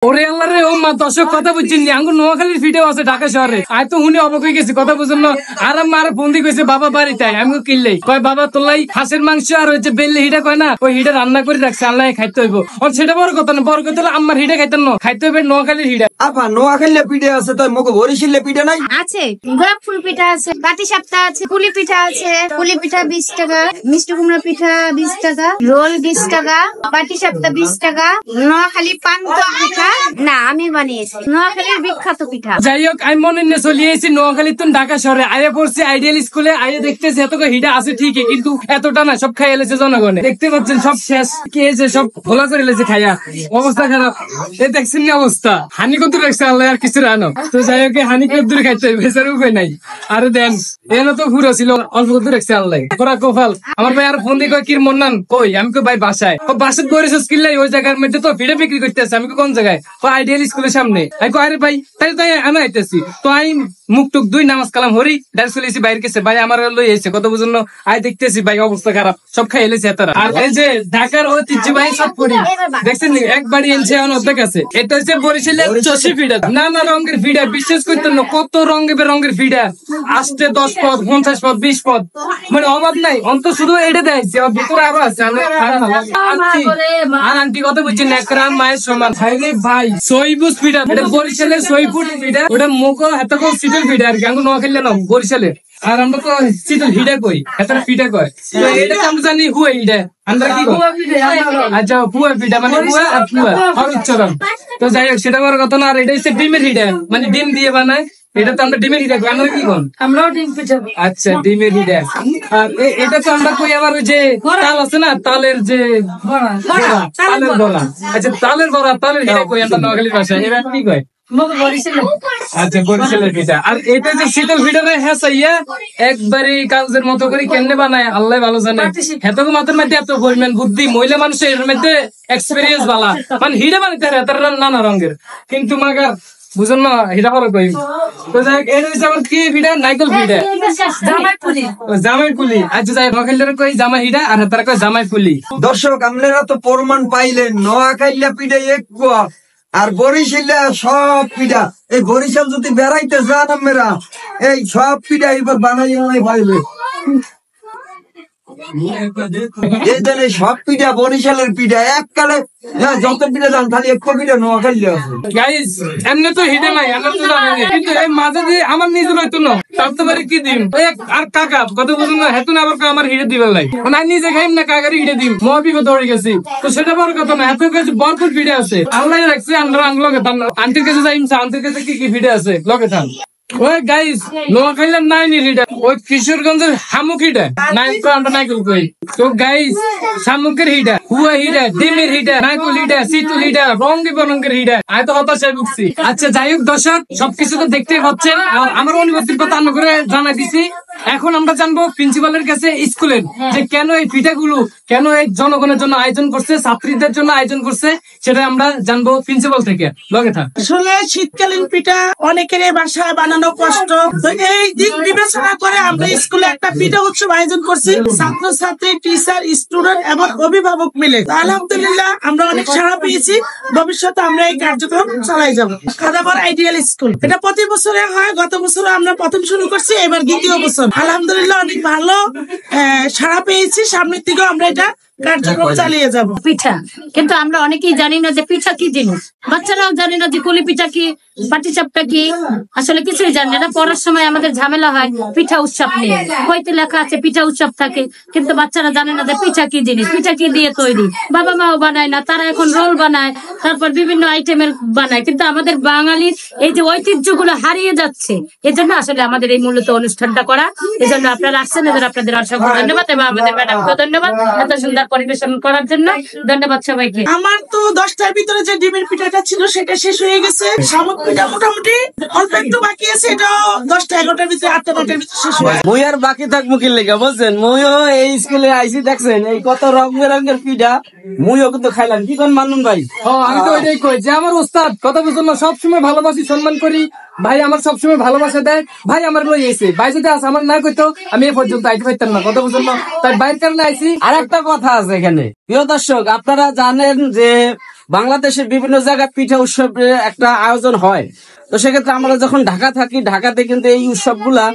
ওরে আল্লাহ রে, ও মা দর্শক কথা বুঝছেন আঙ্গুর নোয়াখালীর ফিটেও আছে ঢাকা শহরে। আয় তো হুনে অবাক হয়ে গেছি, কথা বুঝুন না। আর আমার বন্দি কইছে বাবা বাড়িতে, আমি কিনলেই কয় বাবা তোলাই হাঁসের মাংস আর হচ্ছে বেললে হিটা কয় না, ওই হিটা রান্না করে রাখছে, আল্লাহ খাইতে হইব। ওর সেটা বড় কথা না, বড় কথা আমার হিটা খাইতেন না, খাইতে হইবে নোয়াখালীর হিটা। আপা নোয়াখালীর পিঠে আছে, তাই মুখ বরিশালের পিঠে নাই? আছে, গোলাপ ফুল পিঠা আছে, বাটি সাপ্তা আছে, পুলি পিঠা আছে, পুলি পিঠা 20 টাকা, মিষ্টি কুমড়া পিঠা 20 টাকা, রোল 20 টাকা, বাটি সাপ্তা 20 টাকা। নোয়াখালী পান্তুয়া পিঠা না আমি বানিয়েছি, নোয়াখালীর বিখ্যাত পিঠা। যাই হোক, আমি মনে নিয়ে চলে এসেছি নোয়াখালী তো ঢাকা শহরে। আয়া পড়ছি আইডিয়াল স্কুলে, আয়া দেখতেছি এত হিটা আছে ঠিকই, কিন্তু এতটা না, সব খাই এলেছে জনগণে। দেখতে পাচ্ছেন সব শেষ খেয়েছে, সব খোলা করে এলেছে খাইয়া, অবস্থা খারাপ। এ দেখছেন না অবস্থা, হানি কত রাখছে আল্লাহ আর কিছু রানো। তো যাই হোক, হানি কদ্দুর খাইতে বেচার উপায় নাই। আর দেন এনে তো ঘুরো ছিল, অল্প কদ্দুর রাখছে আল্লাহ করা কপাল। আমার ভাই আর ফোন দিয়ে কয় কির মন নান কই, আমি কই ভাই বাসায়। বাসায় বলেছে কিনলাই ওই জায়গার মধ্যে তো ভিড়ে বিক্রি করতেছে। আমি কোন জায়গায়? আইডিয়াল স্কুলের সামনে। আমি কয় আরে ভাই তাই তাই আমি আইতেছি। তো আমি মুখ টুক দুই নামাজ কালাম হরি ডাইরেক্ট চলে এসেছি বাইরের কাছে। ভাই আমার লই এসেছে, কত বুঝুন আয় দেখতেছি ভাই অবস্থা খারাপ, সব খাই এলেছে এতারা। আর এই যে ঢাকার ঐতিহ্যবাহী সব করি দেখছেন একবারই এনছে এখন অর্ধেক আছে। এটা হচ্ছে বরিশালের চষি ফিডা, নানা রঙের ফিডা, বিশেষ করতেন না কত রঙের ফিডা আসতে 10 পদ 50 পদ 20 পদ, মানে অভাব নাই। অন্ত শুধু এটা দেখাইছে, ভিতরে আবার আছে। আর আন্টি কথা বলছেন একরাম মায়ের সমান। ভাই সইবুস ফিডা, এটা বরিশালের সইপুর ফিডা, ওটা মুখ এত সিটেল ফিডা আর কি, আমি নোয়াখালী না বরিশালের। আর আমরা তো সিটেল হিডা কই, এত ফিডা কয়। এটা আমরা জানি হুয়া হিডা, আমরা কি আচ্ছা হুয়া ফিডা মানে হুয়া আর হুয়া আর উচ্চারণ। তো যাই হোক সেটা বড় কথা না। আর এটা হচ্ছে ডিমের হিডা, মানে ডিম দিয়ে বানায়। এটা তো আমরা ডিমের হিডা কই, আমরা কি কোন? আমরাও ডিম পিঠা। আচ্ছা ডিমের হিডা। আর এটা তো আমরা কই আবার ওই যে তাল আছে না, তালের যে তালের বড়া। আচ্ছা তালের বড়া, তালের হিডা কই আমরা নোয়াখালীর ভাষায়। এরা কি কয়? আচ্ছা বরিশালের পিঠা। আর এটা যে শীতল পিঠা হ্যাঁ একবারে কাগজের মতো করে কেমনে বানায় আল্লাহ ভালো জানে। এত মাথার মধ্যে এত পরিমাণ বুদ্ধি, মহিলা মানুষের এর মধ্যে এক্সপিরিয়েন্স বালা, মানে হিডা বানাইতে পারে নানা রঙের, কিন্তু মাগার বুঝুন না হিডা ভালো কই। তো যাই হোক এটা হচ্ছে আমার কি পিঠা, নাইকল পিঠা, জামাই পুলি। আচ্ছা যাই নোয়াখালীর কই জামাই হিডা আর তারা কই জামাই পুলি। দর্শক আপনারা তো প্রমাণ পাইলেন, নোয়াখালী পিঠা এক কোয়া আর বরিশালে সব পিঠা। এই বরিশাল যদি বেড়াইতে যান আমরা, এই সব পিঠা এবার বানাই পাইবে। সব পিঠা বরিশালের পিঠা এককালে, যত পিঠা যান খালি এক পিঠা নোয়াখালী আছে। গাইস এমনি তো হিডে নাই, আমরা তো জানি, কিন্তু এই মাঝে যে আমার নিজের হইতো না তারতে পারে কি দিন আর কাকা কত বুঝুন না হেতু না আবার আমার হিডে দিবার লাই, মানে আমি নিজে খাইম না কাকার হিডে দিম, মহাবিপদ হয়ে গেছি। তো সেটা বড় কথা না, এত কাছে ভরপুর ভিডিও আছে আল্লাহ রাখছে। আমরা লগে থান আন্টির কাছে যাইম, আন্টির কাছে কি কি ভিডিও আছে লগে থান। ওই গাইস নোয়াখালীর নাইনি হিডা, ওই কিশোরগঞ্জের শামুক হিডা, আমরা নাইকল কই। তো গাইস শামুকের হিডা, হুয়া হিডা, ডিমের হিডা, নাইকল হিডা, সিতুল হিডা, রঙে বেরঙের হিডা, আমি তো হতাশায় ভুগছি। আচ্ছা যাই হোক দর্শক সবকিছু তো দেখতেই পাচ্ছেন, আর আমার অনুভূতির কথা অন্য করে জানা দিছি। এখন আমরা জানবো প্রিন্সিপালের কাছে স্কুলের যে কেন এই পিঠাগুলো, কেন এই জনগণের জন্য আয়োজন করছে, ছাত্রীদের জন্য আয়োজন করছে, সেটা আমরা জানবো প্রিন্সিপাল থেকে। লগে থাক। আসলে শীতকালীন পিঠা অনেকের বাসায় বানানো কষ্ট, তো এই দিক বিবেচনা করে আমরা স্কুলে একটা পিঠা উৎসব আয়োজন করছি, ছাত্রছাত্রী, টিচার, স্টুডেন্ট এবং অভিভাবক মিলে। আলহামদুলিল্লাহ আমরা অনেক সাড়া পেয়েছি। ভবিষ্যতে আমরা এই কার্যক্রম চালাই যাবো। খাদাবর আইডিয়াল স্কুল এটা প্রতি বছরে হয়, গত বছর আমরা প্রথম শুরু করছি, এবার দ্বিতীয় বছর। আলহামদুলিল্লাহ অনেক ভালো সাড়া পেয়েছি, সামনের দিকেও আমরা এটা কার্যক্রম চালিয়ে যাব। পিঠা কিন্তু আমরা অনেকেই জানি না যে পিঠা কি জিনিস, বাচ্চারাও জানি না যে কুলি পিঠা কি, পাটিসাপটা কি, আসলে কিছুই জানি না। পড়ার সময় আমাদের ঝামেলা হয় পিঠা উৎসব নিয়ে, বইতে লেখা আছে পিঠা উৎসব থাকে, কিন্তু বাচ্চারা জানে না যে পিঠা কি জিনিস, পিঠা কি দিয়ে তৈরি। বাবা মাও বানায় না, তারা এখন রোল বানায়, তারপর বিভিন্ন আইটেমের বানায়, কিন্তু আমাদের বাঙালির এই যে ঐতিহ্যগুলো হারিয়ে যাচ্ছে। এজন্য আসলে আমাদের এই মূলত অনুষ্ঠানটা করা। এজন্য আপনারা আসছেন, এজন্য আপনাদের অসংখ্য ধন্যবাদ এবং আমাদের ম্যাডামকেও ধন্যবাদ এত সুন্দর পরিবেশন করার জন্য। ধন্যবাদ সবাইকে। আমার তো 10টার ভিতরে যে ডিমের পিঠাটা ছিল সেটা শেষ হয়ে গেছে, শামুক পিঠা মোটামুটি অল্প একটু বাকি আছে, এটাও 10টা 11টার ভিতরে 8টা 9টার ভিতরে শেষ হয়ে গেছে। মুই আর বাকি থাকবো কি লেগে বলছেন, মুইও এই স্কুলে আইসি দেখছেন এই কত রং বেরঙের পিঠা, মুইও কিন্তু খাইলাম। কি কোন মানুন ভাই? আমি তো ওইটাই কই যে আমার ওস্তাদ কথা বুঝুন না, সবসময় ভালোবাসি, সম্মান করি, ভাই আমার সবসময় ভালোবাসা দেয়, ভাই আমার লই এসে, ভাই যদি আস আমার না কইতো আমি এ পর্যন্ত আইতে পারতাম না, কথা বুঝলাম না, তাই বাইরের কারণে আইসি। আর একটা কথা আছে এখানে, প্রিয় দর্শক, আপনারা জানেন যে বাংলাদেশের বিভিন্ন জায়গায় পিঠা উৎসবের একটা আয়োজন হয়। তো সেক্ষেত্রে আমরা যখন ঢাকা থাকি, ঢাকাতে কিন্তু এই উৎসবগুলা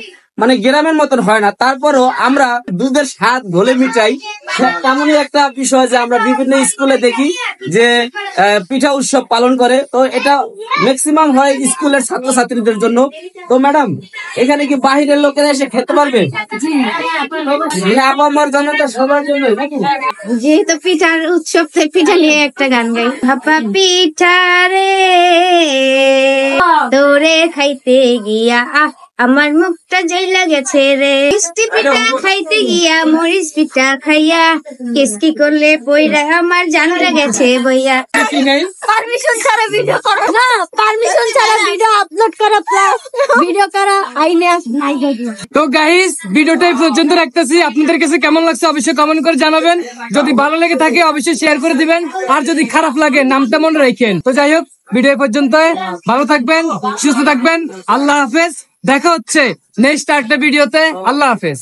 মানে গ্রামের মতন হয় না। তারপরও আমরা দুধের স্বাদ ঘোলে মিটাই, তেমনই একটা বিষয় যে আমরা বিভিন্ন স্কুলে দেখি যে পিঠা উৎসব পালন করে। তো এটা ম্যাক্সিমাম হয় স্কুলের ছাত্রছাত্রীদের জন্য। তো ম্যাডাম, এখানে কি বাহিরের লোকেরা এসে খেতে পারবে? আবার আমার জন্য তো সবার জন্য নাকি? যেহেতু পিঠার উৎসব, তাই পিঠা নিয়ে একটা গান গাই। ভাপা পিঠা রে তোরে খাইতে গিয়া আমার মুখটা জেলা গেছে রে। মিষ্টি পিঠা খাইতে গিয়া মরিচ পিঠা খাইয়া কিসকি করলে পইরা আমার জানটা গেছে বইয়া। কি নেই পারমিশন ছাড়া ভিডিও করো না, পারমিশন ছাড়া ভিডিও আপলোড করা প্লাস ভিডিও করা আইনে নাই। তো গাইস, ভিডিওটা এই পর্যন্ত রাখতেছি। আপনাদের কাছে কেমন লাগছে অবশ্যই কমেন্ট করে জানাবেন। যদি ভালো লেগে থাকে অবশ্যই শেয়ার করে দিবেন, আর যদি খারাপ লাগে নামটা মনে রাখেন। তো যাই হোক, ভিডিও এই পর্যন্ত। ভালো থাকবেন, সুস্থ থাকবেন, আল্লাহ হাফেজ। দেখা হচ্ছে নেক্সট একটা ভিডিওতে। আল্লাহ হাফেজ।